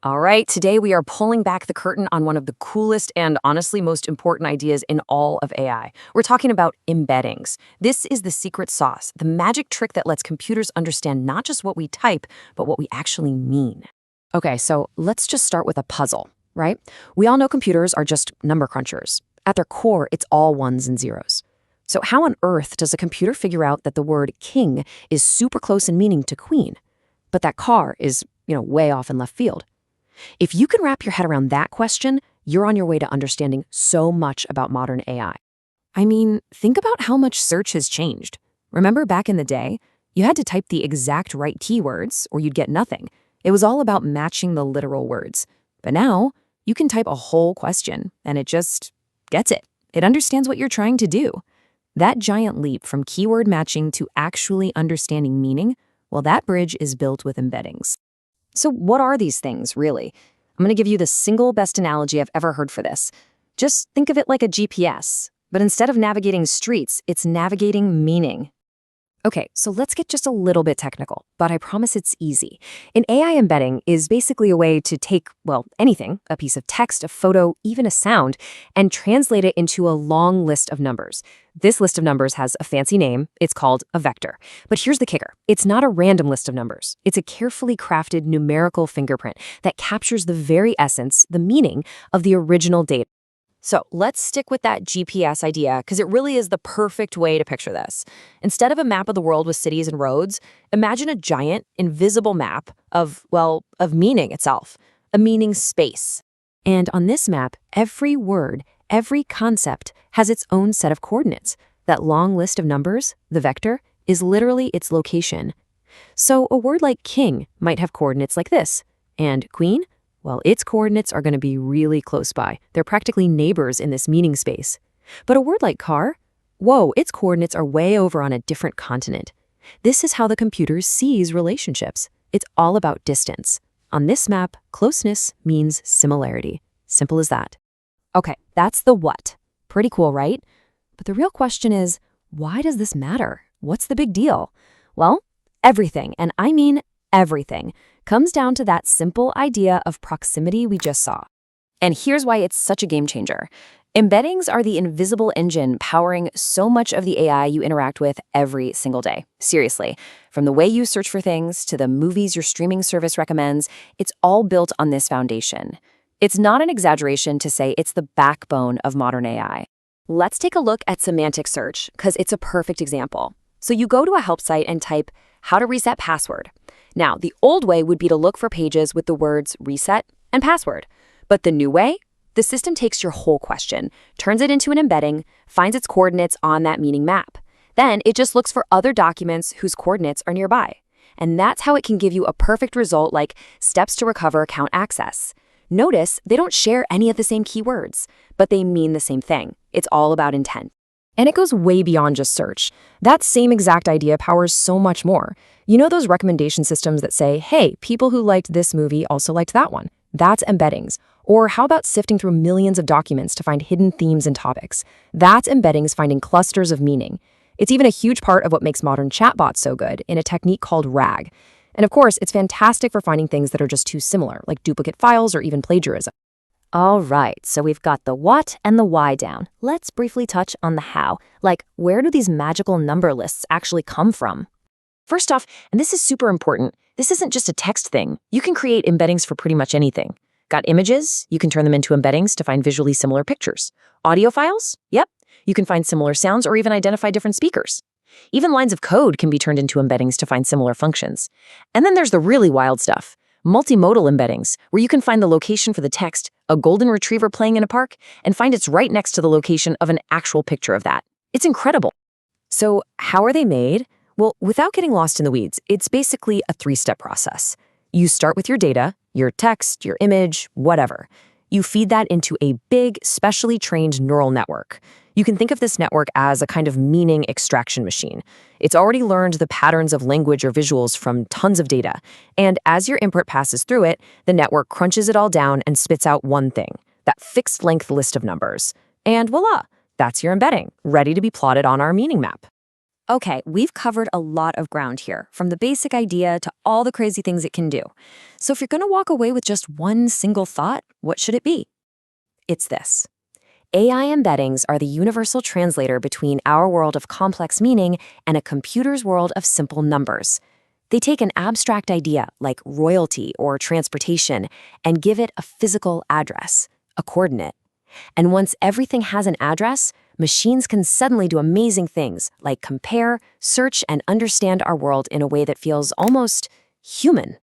All right, today we are pulling back the curtain on one of the coolest and honestly most important ideas in all of AI. We're talking about embeddings. This is the secret sauce, the magic trick that lets computers understand not just what we type, but what we actually mean. Okay, so let's just start with a puzzle, right? We all know computers are just number crunchers. At their core, it's all ones and zeros. So how on earth does a computer figure out that the word king is super close in meaning to queen, but that car is, way off in left field? If you can wrap your head around that question, you're on your way to understanding so much about modern AI. I mean, think about how much search has changed. Remember back in the day, you had to type the exact right keywords or you'd get nothing. It was all about matching the literal words. But now, you can type a whole question and it just gets it. It understands what you're trying to do. That giant leap from keyword matching to actually understanding meaning, well, that bridge is built with embeddings. So what are these things, really? I'm going to give you the single best analogy I've ever heard for this. Just think of it like a GPS, but instead of navigating streets, it's navigating meaning. Okay, so let's get just a little bit technical, but I promise it's easy. An AI embedding is basically a way to take, anything, a piece of text, a photo, even a sound, and translate it into a long list of numbers. This list of numbers has a fancy name. It's called a vector. But here's the kicker. It's not a random list of numbers. It's a carefully crafted numerical fingerprint that captures the very essence, the meaning of the original data. So let's stick with that GPS idea because it really is the perfect way to picture this. Instead of a map of the world with cities and roads, imagine a giant, invisible map of meaning itself, a meaning space. And on this map, every word, every concept has its own set of coordinates. That long list of numbers, the vector, is literally its location. So a word like king might have coordinates like this, and queen? Well, its coordinates are going to be really close by. They're practically neighbors in this meaning space. But a word like car? Whoa, its coordinates are way over on a different continent. This is how the computer sees relationships. It's all about distance. On this map, closeness means similarity. Simple as that. Okay, that's the what. Pretty cool, right? But the real question is, why does this matter? What's the big deal? Well, everything, and I mean everything, comes down to that simple idea of proximity we just saw. And here's why it's such a game changer. Embeddings are the invisible engine powering so much of the AI you interact with every single day. Seriously, from the way you search for things to the movies your streaming service recommends, it's all built on this foundation. It's not an exaggeration to say it's the backbone of modern AI. Let's take a look at semantic search, because it's a perfect example. So you go to a help site and type, how to reset password. Now, the old way would be to look for pages with the words reset and password. But the new way? The system takes your whole question, turns it into an embedding, finds its coordinates on that meaning map. Then it just looks for other documents whose coordinates are nearby. And that's how it can give you a perfect result like steps to recover account access. Notice they don't share any of the same keywords, but they mean the same thing. It's all about intent. And it goes way beyond just search. That same exact idea powers so much more. You know those recommendation systems that say, hey, people who liked this movie also liked that one? That's embeddings. Or how about sifting through millions of documents to find hidden themes and topics? That's embeddings finding clusters of meaning. It's even a huge part of what makes modern chatbots so good in a technique called RAG. And of course, it's fantastic for finding things that are just too similar, like duplicate files or even plagiarism. All right, so we've got the what and the why down. Let's briefly touch on the how. Like, where do these magical number lists actually come from? First off, and this is super important, this isn't just a text thing. You can create embeddings for pretty much anything. Got images? You can turn them into embeddings to find visually similar pictures. Audio files? Yep. You can find similar sounds or even identify different speakers. Even lines of code can be turned into embeddings to find similar functions. And then there's the really wild stuff. Multimodal embeddings, where you can find the location for the text, a golden retriever playing in a park, and find it's right next to the location of an actual picture of that. It's incredible. So how are they made? Well, without getting lost in the weeds, it's basically a three-step process. You start with your data, your text, your image, whatever. You feed that into a big, specially trained neural network. You can think of this network as a kind of meaning extraction machine. It's already learned the patterns of language or visuals from tons of data. And as your input passes through it, the network crunches it all down and spits out one thing, that fixed length list of numbers. And voila, that's your embedding, ready to be plotted on our meaning map. Okay, we've covered a lot of ground here, from the basic idea to all the crazy things it can do. So if you're going to walk away with just one single thought, what should it be? It's this. AI embeddings are the universal translator between our world of complex meaning and a computer's world of simple numbers. They take an abstract idea like royalty or transportation and give it a physical address, a coordinate. And once everything has an address, machines can suddenly do amazing things like compare, search, and understand our world in a way that feels almost human.